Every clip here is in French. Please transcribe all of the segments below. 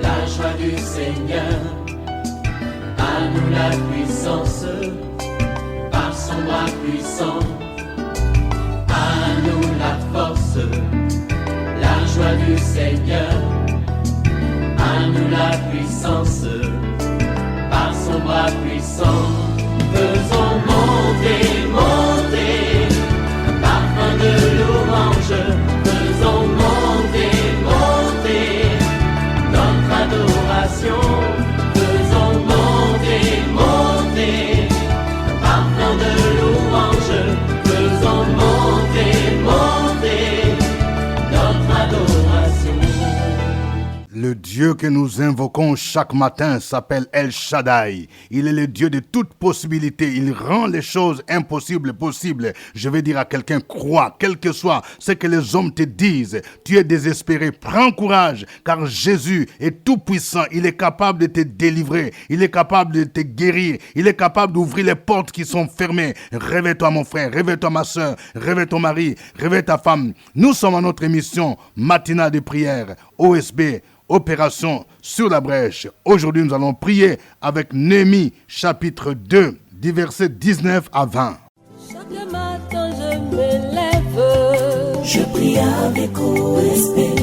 la joie du Seigneur. À nous la puissance, par son bras puissant. À nous la force, la joie du Seigneur. À nous la puissance, par son bras puissant. Faisons monter, monter, parfum de louange. Faisons monter, monter, notre adoration. Faisons monter, monter, parfum de louange. Faisons monter, monter, notre adoration. Le Dieu que nous invoquons chaque matin s'appelle El Shaddai. Il est le Dieu de toute possibilité. Il rend les choses impossibles possibles. Je vais dire à quelqu'un, crois, quel que soit ce que les hommes te disent. Tu es désespéré, prends courage, car Jésus est tout puissant. Il est capable de te délivrer. Il est capable de te guérir. Il est capable d'ouvrir les portes qui sont fermées. Réveille-toi mon frère, réveille-toi ma soeur, réveille ton mari, réveille ta femme. Nous sommes à notre émission matinale de prière, OSB, Opération sur la brèche. Aujourd'hui, nous allons prier avec Néhémie, chapitre 2, du verset 19 à 20. Chaque matin, je me lève, je prie avec OSB.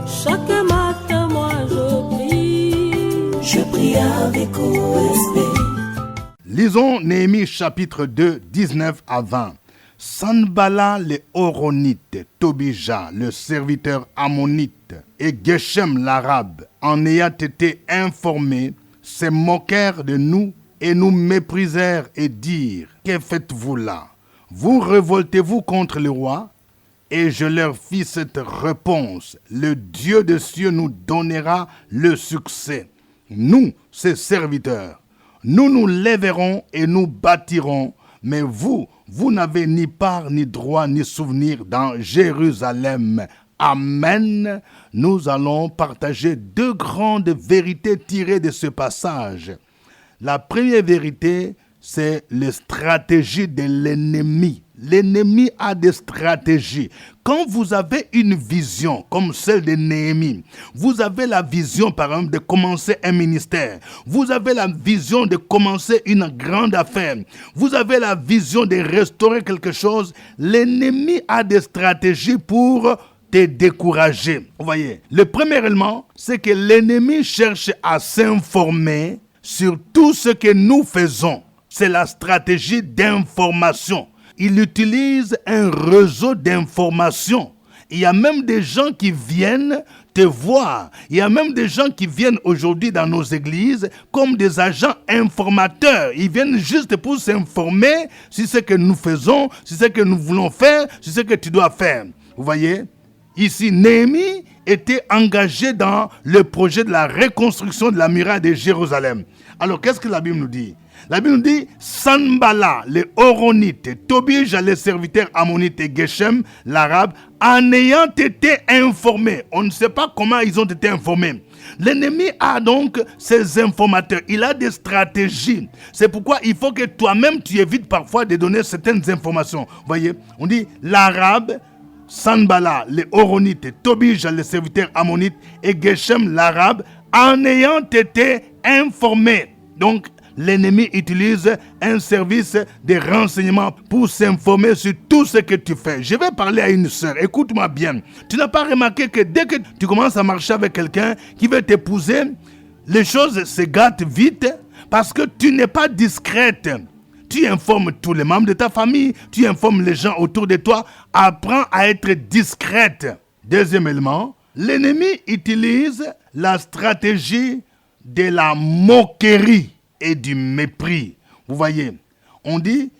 Chaque matin, moi, je prie avec OSB. Lisons Néhémie, chapitre 2, 19 à 20. Sanballat le Horonite, Tobija, le serviteur ammonite, et Geshem l'arabe, en ayant été informés, se moquèrent de nous et nous méprisèrent et dirent, que faites-vous là? Vous révoltez-vous contre le roi? Et je leur fis cette réponse, le Dieu des cieux nous donnera le succès. Nous, ses serviteurs, nous nous lèverons et nous bâtirons, mais vous n'avez ni part, ni droit, ni souvenir dans Jérusalem. Amen. Nous allons partager deux grandes vérités tirées de ce passage. La première vérité, c'est les stratégies de l'ennemi. L'ennemi a des stratégies. Quand vous avez une vision comme celle de Néhémie, vous avez la vision par exemple de commencer un ministère, vous avez la vision de commencer une grande affaire, vous avez la vision de restaurer quelque chose, l'ennemi a des stratégies pour te décourager. Vous voyez, le premier élément, c'est que l'ennemi cherche à s'informer sur tout ce que nous faisons. C'est la stratégie d'information. Il utilise un réseau d'informations. Il y a même des gens qui viennent te voir. Il y a même des gens qui viennent aujourd'hui dans nos églises comme des agents informateurs. Ils viennent juste pour s'informer sur ce que nous faisons, sur ce que nous voulons faire, sur ce que tu dois faire. Vous voyez? Ici, Néhémie était engagé dans le projet de la reconstruction de la muraille de Jérusalem. Alors, qu'est-ce que la Bible nous dit? La Bible nous dit, Sanballat, les Horonites, Tobija, les serviteurs ammonites et Geshem, l'arabe, en ayant été informés. On ne sait pas comment ils ont été informés. L'ennemi a donc ses informateurs. Il a des stratégies. C'est pourquoi il faut que toi-même, tu évites parfois de donner certaines informations. Vous voyez, on dit l'arabe, Sanballat, les Horonites, Tobija, les serviteurs ammonites et Geshem, l'arabe, en ayant été informés. Donc, l'ennemi utilise un service de renseignement pour s'informer sur tout ce que tu fais. Je vais parler à une sœur, écoute-moi bien. Tu n'as pas remarqué que dès que tu commences à marcher avec quelqu'un qui veut t'épouser, les choses se gâtent vite parce que tu n'es pas discrète. Tu informes tous les membres de ta famille, tu informes les gens autour de toi. Apprends à être discrète. Deuxième élément, l'ennemi utilise la stratégie de la moquerie et du mépris. Vous voyez, on dit,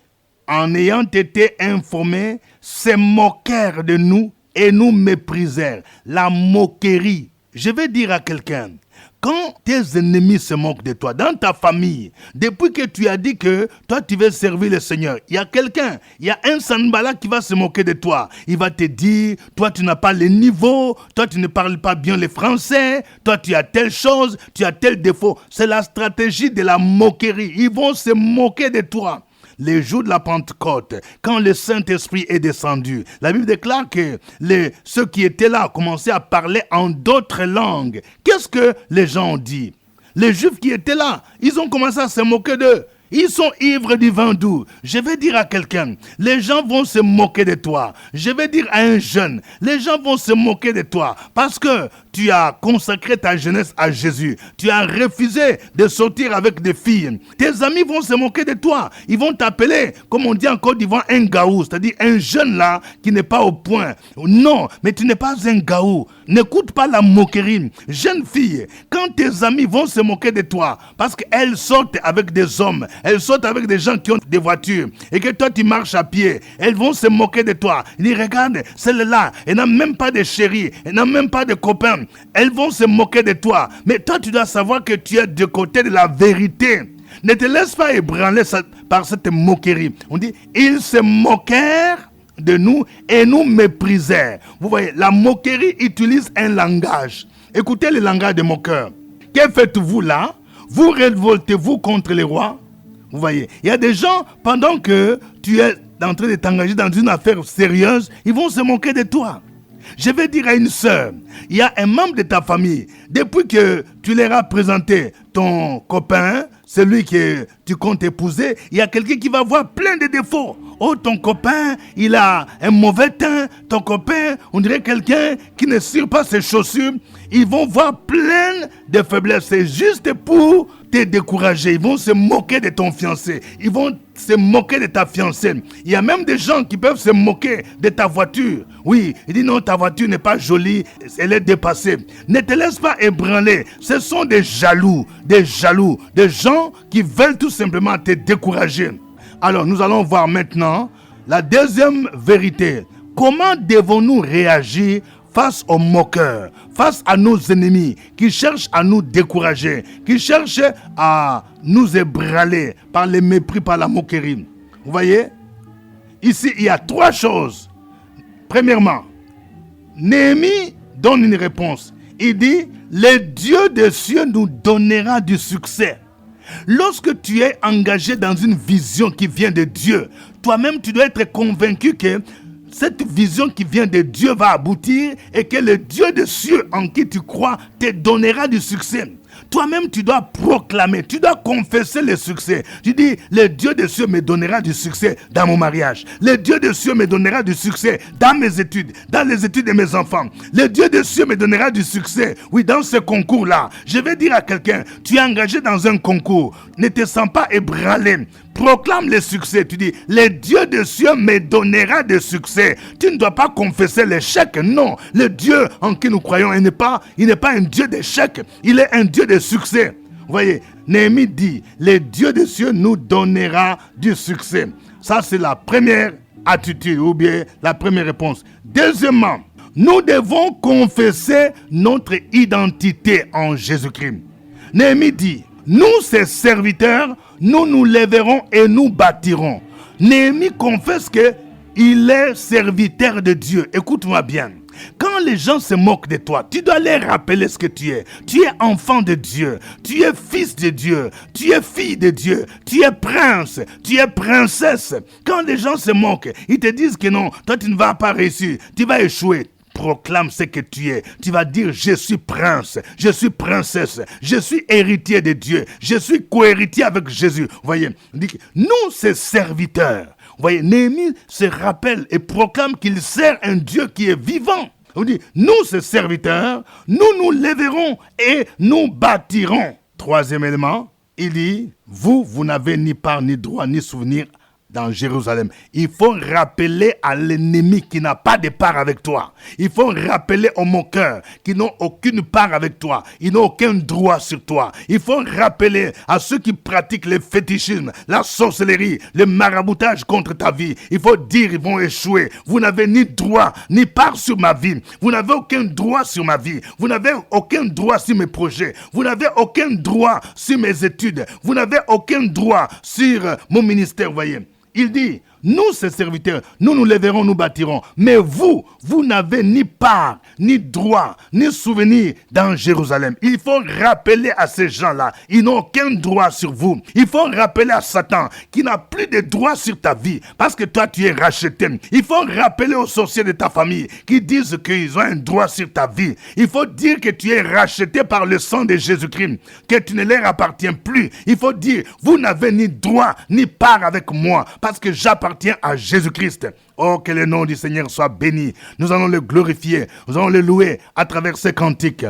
en ayant été informés, se moquèrent de nous et nous méprisèrent. La moquerie. Je vais dire à quelqu'un, quand tes ennemis se moquent de toi, dans ta famille, depuis que tu as dit que toi tu veux servir le Seigneur, il y a quelqu'un, il y a un Sanballat qui va se moquer de toi. Il va te dire, toi tu n'as pas le niveau, toi tu ne parles pas bien le français, toi tu as telle chose, tu as tel défaut. C'est la stratégie de la moquerie. Ils vont se moquer de toi. les jours de la Pentecôte, quand le Saint-Esprit est descendu, la Bible déclare que ceux qui étaient là commençaient à parler en d'autres langues. Qu'est-ce que les gens ont dit? Les Juifs qui étaient là, ils ont commencé à se moquer d'eux. Ils sont ivres du vin doux. Je vais dire à quelqu'un, les gens vont se moquer de toi. Je vais dire à un jeune, les gens vont se moquer de toi parce que tu as consacré ta jeunesse à Jésus. Tu as refusé de sortir avec des filles. Tes amis vont se moquer de toi. Ils vont t'appeler, comme on dit en Côte d'Ivoire, un gaou, c'est-à-dire un jeune là qui n'est pas au point. Non, mais tu n'es pas un gaou. N'écoute pas la moquerie. Jeune fille, quand tes amis vont se moquer de toi parce qu'elles sortent avec des hommes, elles sortent avec des gens qui ont des voitures et que toi tu marches à pied, elles vont se moquer de toi. Ils disent, regarde, celle-là, elle n'a même pas de chéri, elle n'a même pas de copain. Elles vont se moquer de toi. Mais toi tu dois savoir que tu es du côté de la vérité. Ne te laisse pas ébranler par cette moquerie. On dit, ils se moquèrent de nous et nous méprisèrent. Vous voyez, la moquerie utilise un langage. Écoutez le langage des moqueurs. Que faites-vous là? Vous révoltez-vous contre les rois? Vous voyez, il y a des gens, pendant que tu es en train de t'engager dans une affaire sérieuse, ils vont se moquer de toi. Je vais dire à une sœur, il y a un membre de ta famille, depuis que tu leur as présenté ton copain, celui que tu comptes épouser, il y a quelqu'un qui va voir plein de défauts. Oh, ton copain, il a un mauvais teint. Ton copain, on dirait quelqu'un qui ne cire pas ses chaussures. Ils vont voir plein de faiblesses. C'est juste pour te décourager. Ils vont se moquer de ton fiancé. Ils vont se moquer de ta fiancée. Il y a même des gens qui peuvent se moquer de ta voiture. Oui, il dit non, ta voiture n'est pas jolie, elle est dépassée. Ne te laisse pas ébranler. Ce sont des jaloux, des gens qui veulent tout simplement te décourager. Alors, nous allons voir maintenant la deuxième vérité. Comment devons-nous réagir face aux moqueurs, face à nos ennemis qui cherchent à nous décourager, qui cherchent à nous ébranler par le mépris, par la moquerie? Vous voyez? Ici, il y a trois choses. Premièrement, Néhémie donne une réponse. Il dit, le Dieu des cieux nous donnera du succès. Lorsque tu es engagé dans une vision qui vient de Dieu, toi-même tu dois être convaincu que cette vision qui vient de Dieu va aboutir et que le Dieu des cieux en qui tu crois te donnera du succès. Toi-même, tu dois proclamer, tu dois confesser le succès. Tu dis, le Dieu des cieux me donnera du succès dans mon mariage. Le Dieu des cieux me donnera du succès dans mes études, dans les études de mes enfants. Le Dieu des cieux me donnera du succès, oui, dans ce concours-là. Je vais dire à quelqu'un, tu es engagé dans un concours, ne te sens pas ébranlé. Proclame le succès. Tu dis, le Dieu des cieux me donnera du succès. Tu ne dois pas confesser l'échec. Non, le Dieu en qui nous croyons, il n'est pas un Dieu d'échec. Il est un Dieu de succès. Vous voyez, Néhémie dit, le Dieu des cieux nous donnera du succès. Ça, c'est la première attitude ou bien la première réponse. Deuxièmement, nous devons confesser notre identité en Jésus-Christ. Néhémie dit, nous, ses serviteurs, nous nous lèverons et nous bâtirons. Néhémie confesse qu'il est serviteur de Dieu. Écoute-moi bien. Quand les gens se moquent de toi, tu dois leur rappeler ce que tu es. Tu es enfant de Dieu. Tu es fils de Dieu. Tu es fille de Dieu. Tu es prince. Tu es princesse. Quand les gens se moquent, ils te disent que non, toi tu ne vas pas réussir. Tu vas échouer. Proclame ce que tu es. Tu vas dire, je suis prince, je suis princesse, je suis héritier de Dieu, je suis co-héritier avec Jésus. Vous voyez, nous, ces serviteurs. Vous voyez, Néhémie se rappelle et proclame qu'il sert un Dieu qui est vivant. On dit, nous, ces serviteurs, nous nous lèverons et nous bâtirons. Troisième élément, il dit, vous n'avez ni part, ni droit, ni souvenir dans Jérusalem. Il faut rappeler à l'ennemi qui n'a pas de part avec toi. Il faut rappeler aux moqueurs qui n'ont aucune part avec toi. Ils n'ont aucun droit sur toi. Il faut rappeler à ceux qui pratiquent le fétichisme, la sorcellerie, le maraboutage contre ta vie. Il faut dire, ils vont échouer. Vous n'avez ni droit, ni part sur ma vie. Vous n'avez aucun droit sur ma vie. Vous n'avez aucun droit sur mes projets. Vous n'avez aucun droit sur mes études. Vous n'avez aucun droit sur mon ministère, vous voyez. Il dit, nous, ses serviteurs, nous nous lèverons, nous bâtirons. Mais vous n'avez ni part, ni droit, ni souvenir dans Jérusalem. Il faut rappeler à ces gens-là, ils n'ont aucun droit sur vous. Il faut rappeler à Satan qui n'a plus de droit sur ta vie parce que toi, tu es racheté. Il faut rappeler aux sorciers de ta famille qui disent qu'ils ont un droit sur ta vie. Il faut dire que tu es racheté par le sang de Jésus-Christ, que tu ne leur appartiens plus. Il faut dire, vous n'avez ni droit ni part avec moi parce que j'appartiens à Jésus-Christ. Oh, que le nom du Seigneur soit béni. Nous allons le glorifier, nous allons le louer à travers ces cantiques.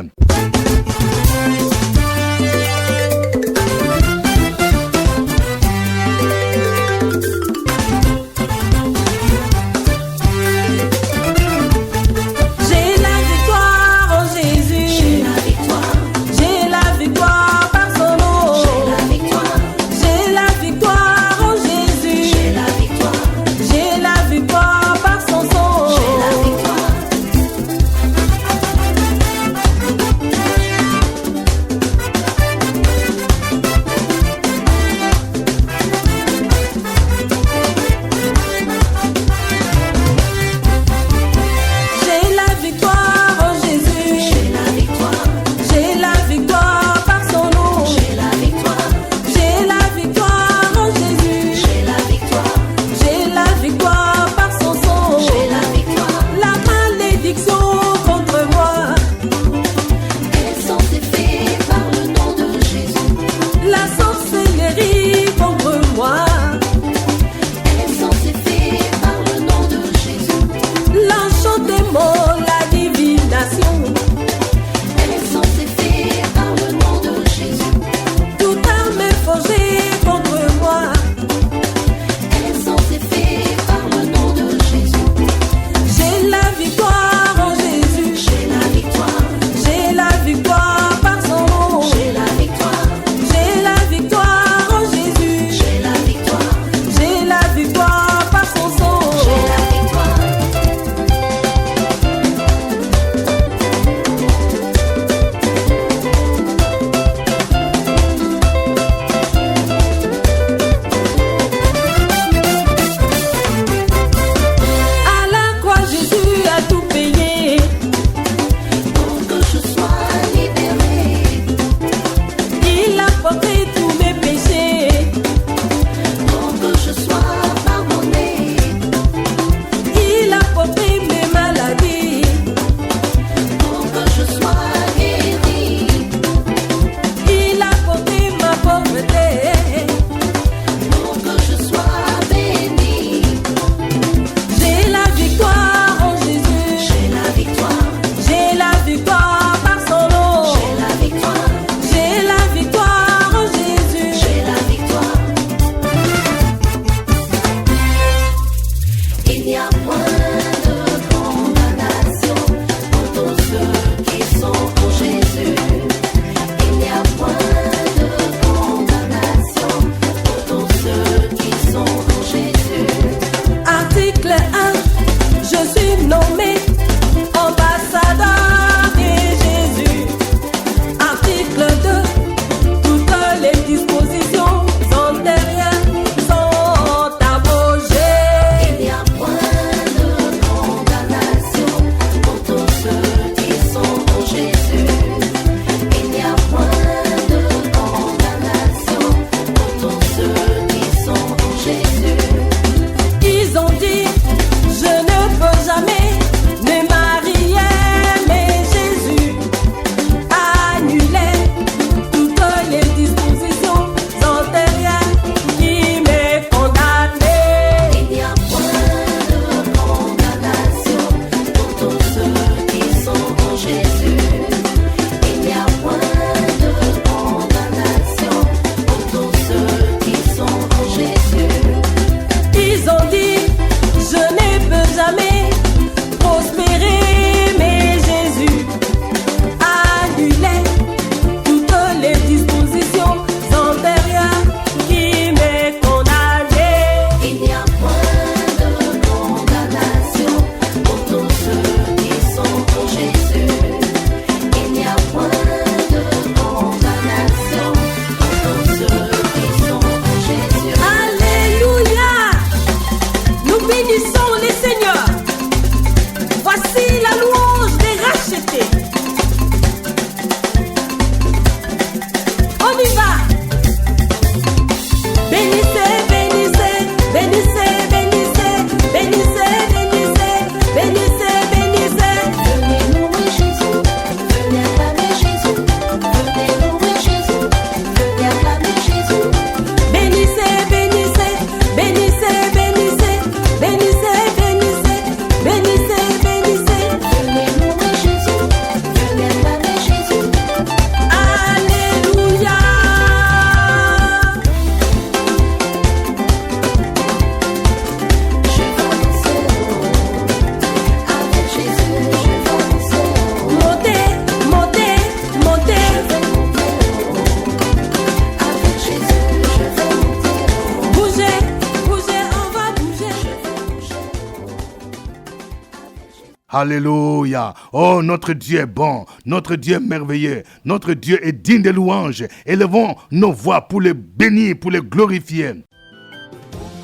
Alléluia. Oh, notre Dieu est bon, notre Dieu est merveilleux, notre Dieu est digne de louanges. Élevons nos voix pour le bénir, pour le glorifier.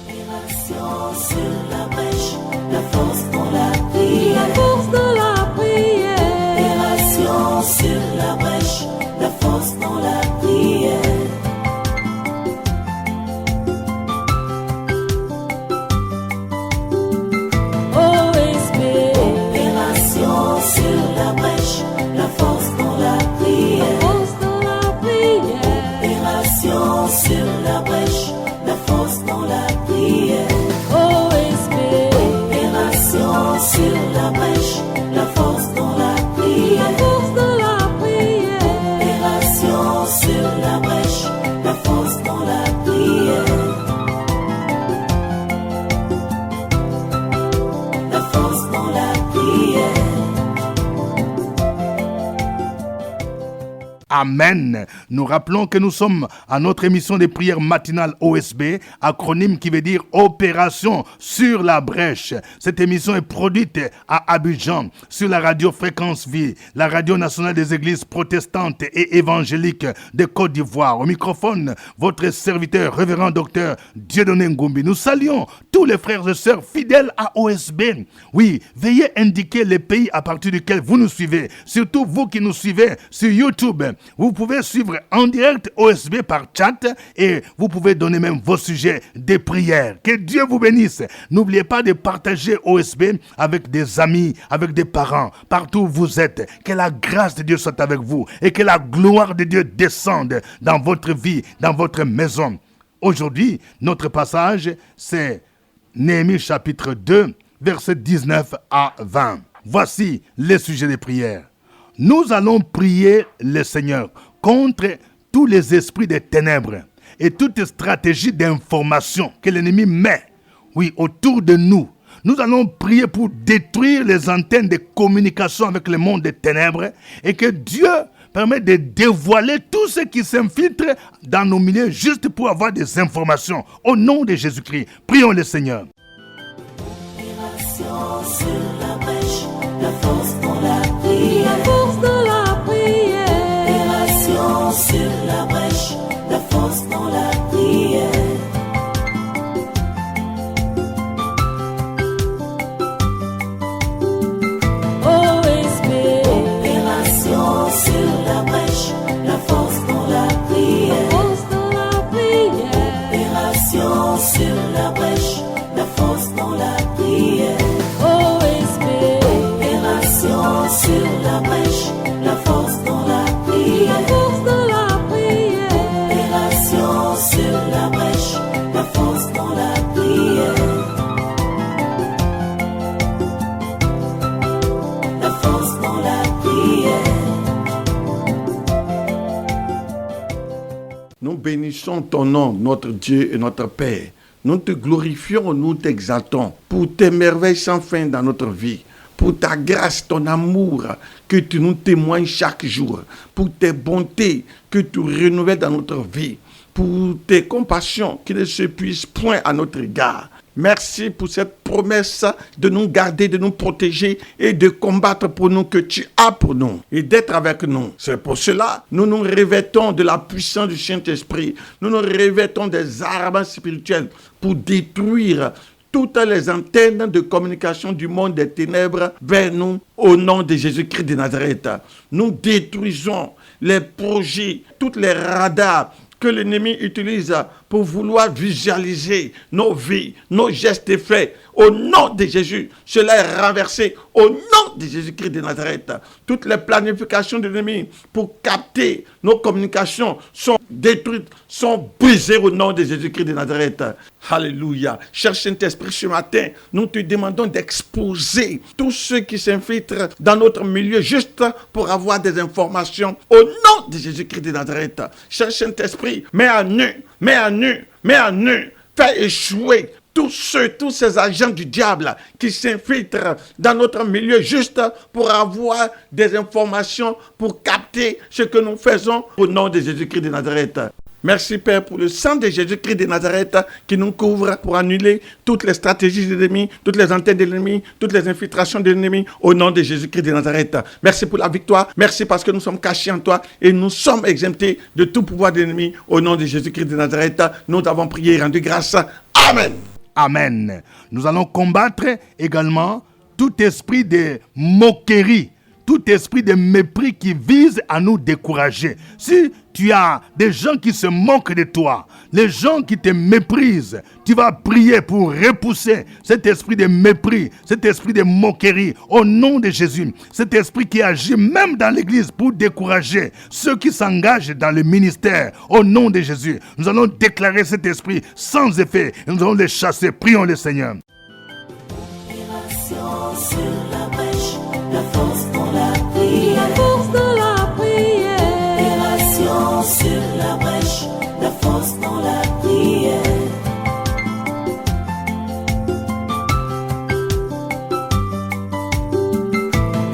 Opération sur la brèche, la force dans la prière. La force dans la prière. Opération sur la brèche, la force dans la prière. OSB. Opération sur la brèche, la force dans la prière. Force dans la prière. Opération sur la brèche, la force dans la prière. OSB. Opération sur la brèche, la force dans la La prière. force dans la prière. Opération sur la brèche, la force dans la prière. La force dans la prière. Amen. Nous rappelons que nous sommes à notre émission de prière matinale OSB, acronyme qui veut dire Opération sur la brèche. Cette émission est produite à Abidjan sur la radio Fréquence Vie, la radio nationale des églises protestantes et évangéliques de Côte d'Ivoire. Au microphone, votre serviteur, révérend docteur Dieudonné Ngumbi. Nous saluons tous les frères et sœurs fidèles à OSB. Oui, veuillez indiquer les pays à partir duquel vous nous suivez, surtout vous qui nous suivez sur YouTube. Vous pouvez suivre en direct OSB par chat et vous pouvez donner même vos sujets de prière. Que Dieu vous bénisse. N'oubliez pas de partager OSB avec des amis, avec des parents, partout où vous êtes. Que la grâce de Dieu soit avec vous et que la gloire de Dieu descende dans votre vie, dans votre maison. Aujourd'hui, notre passage, c'est Néhémie chapitre 2, versets 19 à 20. Voici les sujets de prière. Nous allons prier le Seigneur contre tous les esprits des ténèbres et toute stratégie d'information que l'ennemi met, autour de nous. Nous allons prier pour détruire les antennes de communication avec le monde des ténèbres et que Dieu permette de dévoiler tout ce qui s'infiltre dans nos milieux juste pour avoir des informations. Au nom de Jésus-Christ, prions le Seigneur. Opération sur la brèche, la force dans la prière. La force dans la prière. Opération sur la brèche, la force dans la prière. OSB. Opération sur la brèche, la force dans la prière. Force dans la prière. Opération sur la brèche, la force dans la prière. OSB. Opération sur la brèche, la force dans la La prière. force dans la prière. Opération sur la brèche, la force dans la prière. La force dans la prière. Nous bénissons ton nom, notre Dieu et notre Père. Nous te glorifions, nous t'exaltons pour tes merveilles sans fin dans notre vie, pour ta grâce, ton amour que tu nous témoignes chaque jour, pour tes bontés que tu renouvelles dans notre vie, pour tes compassions qui ne s'épuisent point à notre égard. Merci pour cette promesse de nous garder, de nous protéger et de combattre pour nous que tu as pour nous et d'être avec nous. C'est pour cela nous nous revêtons de la puissance du Saint-Esprit. Nous nous revêtons des armes spirituelles pour détruire toutes les antennes de communication du monde des ténèbres vers nous au nom de Jésus-Christ de Nazareth. Nous détruisons les projets, toutes les radars que l'ennemi utilise pour vouloir visualiser nos vies, nos gestes et faits. Au nom de Jésus, cela est renversé. Au nom de Jésus-Christ de Nazareth, toutes les planifications de l'ennemi pour capter nos communications sont détruites, sont brisées au nom de Jésus-Christ de Nazareth. Alléluia. Cher Saint-Esprit, ce matin, nous te demandons d'exposer tous ceux qui s'infiltrent dans notre milieu juste pour avoir des informations au nom de Jésus-Christ de Nazareth. Cher Saint-Esprit, mets à nu, fais échouer tous ces agents du diable qui s'infiltrent dans notre milieu juste pour avoir des informations, pour capter ce que nous faisons au nom de Jésus-Christ de Nazareth. Merci, Père, pour le sang de Jésus-Christ de Nazareth qui nous couvre pour annuler toutes les stratégies de l'ennemi, toutes les antennes de l'ennemi, toutes les infiltrations de l'ennemi au nom de Jésus-Christ de Nazareth. Merci pour la victoire. Merci parce que nous sommes cachés en toi et nous sommes exemptés de tout pouvoir de l'ennemi au nom de Jésus-Christ de Nazareth. Nous avons prié et rendu grâce. Amen. Amen. Nous allons combattre également tout esprit de moquerie, tout esprit de mépris qui vise à nous décourager. Si tu as des gens qui se moquent de toi, les gens qui te méprisent, tu vas prier pour repousser cet esprit de mépris, cet esprit de moquerie au nom de Jésus. Cet esprit qui agit même dans l'église pour décourager ceux qui s'engagent dans le ministère au nom de Jésus. Nous allons déclarer cet esprit sans effet et nous allons les chasser. Prions le Seigneur. Sur la brèche, la force dans la prière. La force dans la prière. Opération sur la brèche, la force dans la prière.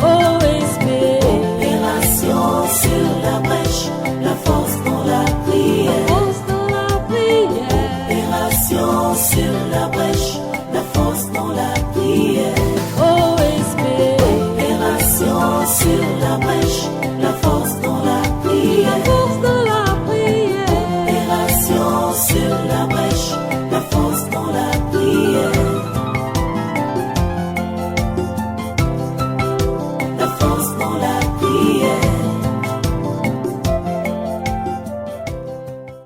OSP. Opération sur la brèche, la force dans la prière. La force dans la prière. Opération sur la brèche, la force dans la prière. OSP. Opération sur la brèche, la force dans la prière. La force dans la prière. Opération sur la brèche, la force dans la prière. La force dans la prière.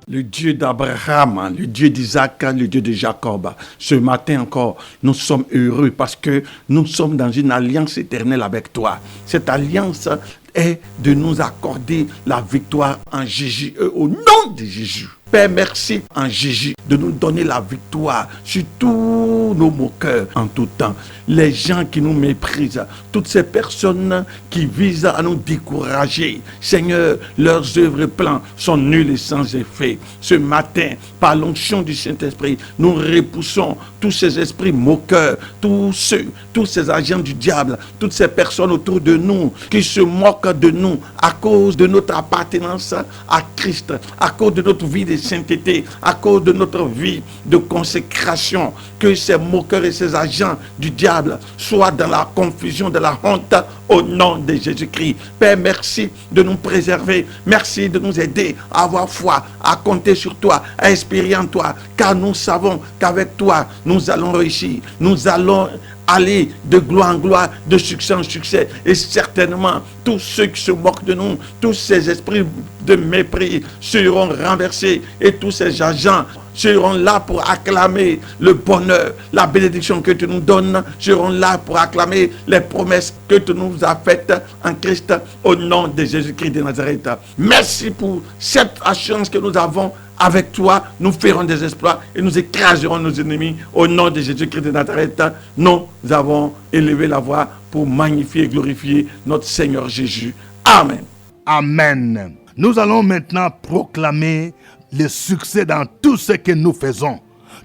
Le Dieu d'Abraham, le Dieu d'Isaac, le Dieu de Jacob. Ce matin encore, nous sommes heureux parce que nous sommes dans une alliance éternelle avec toi. Cette alliance est de nous accorder la victoire en Jésus, au nom de Jésus. Père, merci en Jésus de nous donner la victoire sur tous nos moqueurs en tout temps. Les gens qui nous méprisent, toutes ces personnes qui visent à nous décourager. Seigneur, leurs œuvres et plans sont nuls et sans effet. Ce matin, par l'onction du Saint-Esprit, nous repoussons tous ces esprits moqueurs, tous ces agents du diable, toutes ces personnes autour de nous qui se moquent de nous à cause de notre appartenance à Christ, à cause de notre vie de sainteté, à cause de notre vie de consécration. Que ces moqueurs et ces agents du diable soient dans la confusion, de la honte au nom de Jésus-Christ. Père, merci de nous préserver. Merci de nous aider à avoir foi, à compter sur toi, à espérer en toi, car nous savons qu'avec toi, nous allons réussir. Nous allons aller de gloire en gloire, de succès en succès. Et certainement, tous ceux qui se moquent de nous, tous ces esprits de mépris seront renversés et tous ces agents seront là pour acclamer le bonheur, la bénédiction que tu nous donnes, seront là pour acclamer les promesses que tu nous as faites en Christ au nom de Jésus-Christ de Nazareth. Merci pour cette assurance que nous avons. Avec toi, nous ferons des exploits et nous écraserons nos ennemis au nom de Jésus-Christ de Nazareth. Nous avons élevé la voix pour magnifier et glorifier notre Seigneur Jésus. Amen. Amen. Nous allons maintenant proclamer le succès dans tout ce que nous faisons.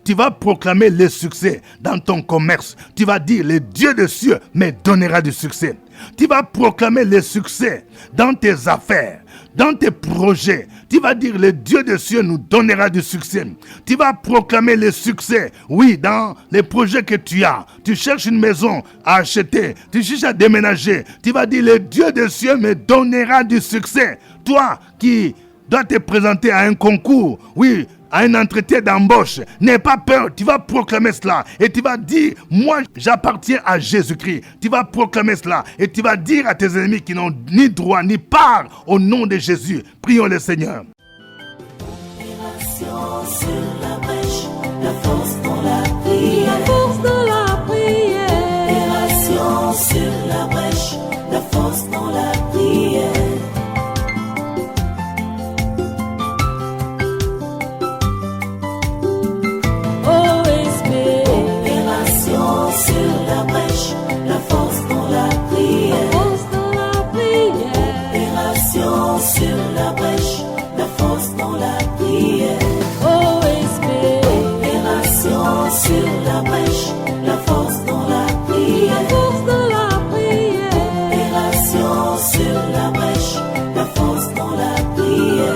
Tu vas proclamer le succès dans ton commerce. Tu vas dire, le Dieu des cieux me donnera du succès. Tu vas proclamer le succès dans tes affaires, dans tes projets. Tu vas dire, le Dieu des cieux nous donnera du succès. Tu vas proclamer le succès, oui, dans les projets que tu as. Tu cherches une maison à acheter, tu cherches à déménager. Tu vas dire, le Dieu des cieux me donnera du succès. Toi qui dois te présenter à un concours, oui, à un entretien d'embauche, n'aie pas peur, tu vas proclamer cela et tu vas dire, moi j'appartiens à Jésus-Christ. Tu vas proclamer cela et tu vas dire à tes ennemis qui n'ont ni droit ni part au nom de Jésus. Prions le Seigneur. Opération sur la brèche, la force dans la prière. La force dans la prière. Opération sur la brèche, la force dans la prière. OSP. Opération sur la brèche, la force dans la prière. La force dans la prière. Opération sur la brèche, la force dans la prière. OSP. Opération sur la brèche, la force dans la prière. La force dans la prière. Opération sur la brèche, la force dans la prière.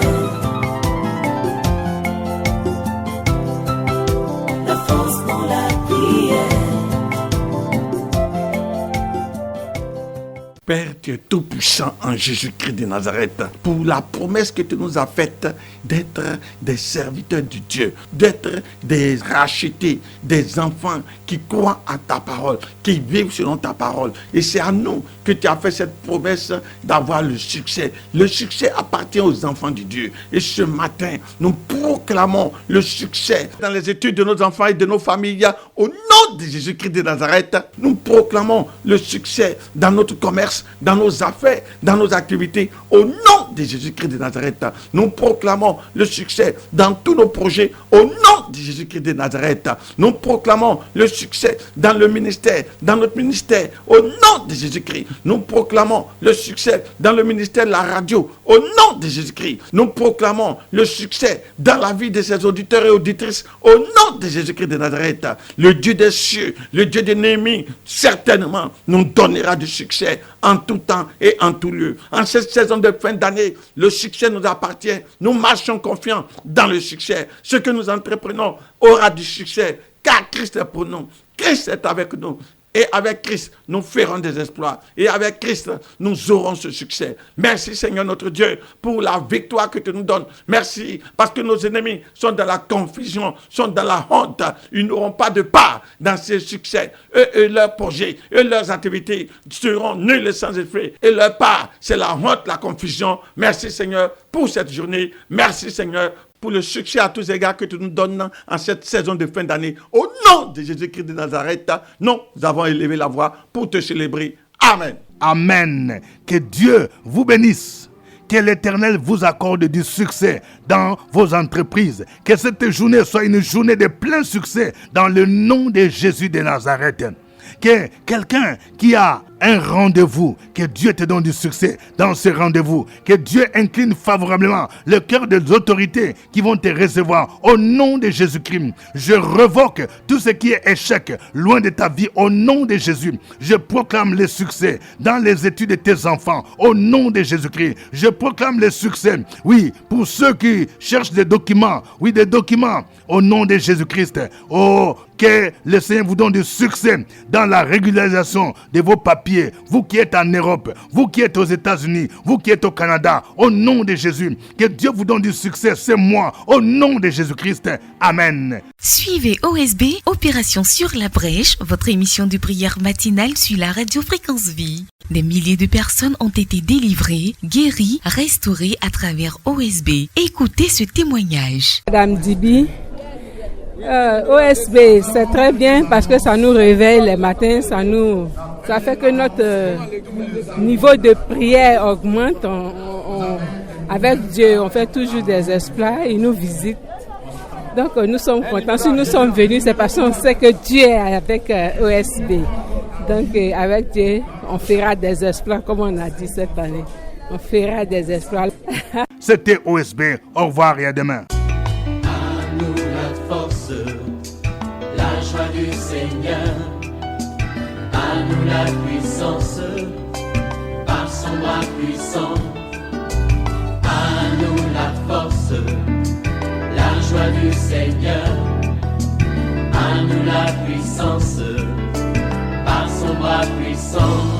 tu es tout puissant en Jésus-Christ de Nazareth, pour la promesse que tu nous as faite d'être des serviteurs de Dieu, d'être des rachetés, des enfants qui croient à ta parole, qui vivent selon ta parole. Et c'est à nous que tu as fait cette promesse d'avoir le succès. Le succès appartient aux enfants de Dieu. Et ce matin, nous proclamons le succès dans les études de nos enfants et de nos familles. Au nom de Jésus-Christ de Nazareth, nous proclamons le succès dans notre commerce, dans nos affaires, dans nos activités. Au nom de Jésus-Christ de Nazareth, nous proclamons le succès dans tous nos projets. Au nom de Jésus-Christ de Nazareth, nous proclamons le succès dans le ministère, dans notre ministère. Au nom de Jésus-Christ, nous proclamons le succès dans le ministère de la radio. Au nom de Jésus-Christ, nous proclamons le succès dans la vie de ses auditeurs et auditrices. Au nom de Jésus-Christ de Nazareth, le Dieu des cieux, le Dieu de Néhémie, certainement nous donnera du succès en tout temps et en tout lieu. En cette saison de fin d'année, le succès nous appartient. Nous marchons confiants dans le succès. Ce que nous entreprenons aura du succès, car Christ est pour nous. Christ est avec nous. Et avec Christ, nous ferons des exploits. Et avec Christ, nous aurons ce succès. Merci Seigneur notre Dieu pour la victoire que tu nous donnes. Merci parce que nos ennemis sont dans la confusion, sont dans la honte. Ils n'auront pas de part dans ces succès. Eux et leurs projets, eux leurs activités seront nuls et sans effet. Et leur part, c'est la honte, la confusion. Merci Seigneur pour cette journée. Merci Seigneur pour le succès à tous égards que tu nous donnes en cette saison de fin d'année. Au nom de Jésus-Christ de Nazareth, nous avons élevé la voix pour te célébrer. Amen. Amen. Que Dieu vous bénisse. Que l'Éternel vous accorde du succès dans vos entreprises. Que cette journée soit une journée de plein succès dans le nom de Jésus de Nazareth. Que quelqu'un qui a un rendez-vous, que Dieu te donne du succès dans ce rendez-vous, que Dieu incline favorablement le cœur des autorités qui vont te recevoir au nom de Jésus-Christ. Je revoque tout ce qui est échec loin de ta vie au nom de Jésus. Je proclame le succès dans les études de tes enfants au nom de Jésus-Christ. Je proclame le succès, oui, pour ceux qui cherchent des documents, oui, des documents au nom de Jésus-Christ. Oh, que le Seigneur vous donne du succès dans la régularisation de vos papiers. Vous qui êtes en Europe, vous qui êtes aux États-Unis, vous qui êtes au Canada, au nom de Jésus, que Dieu vous donne du succès, c'est moi, au nom de Jésus-Christ. Amen. Suivez OSB, Opération sur la brèche, votre émission de prière matinale sur la radio Fréquence Vie. Des milliers de personnes ont été délivrées, guéries, restaurées à travers OSB. Écoutez ce témoignage. Madame Dibi, OSB, c'est très bien parce que ça nous réveille les matins, ça fait que notre niveau de prière augmente. Avec Dieu, on fait toujours des exploits, il nous visite. Donc nous sommes contents. Si nous sommes venus, c'est parce qu'on sait que Dieu est avec OSB. Donc avec Dieu, on fera des exploits, comme on a dit cette année. On fera des exploits. C'était OSB. Au revoir et à demain. À nous la force, la joie du Seigneur. À nous la puissance, par son bras puissant. À nous la force, la joie du Seigneur. À nous la puissance, par son bras puissant.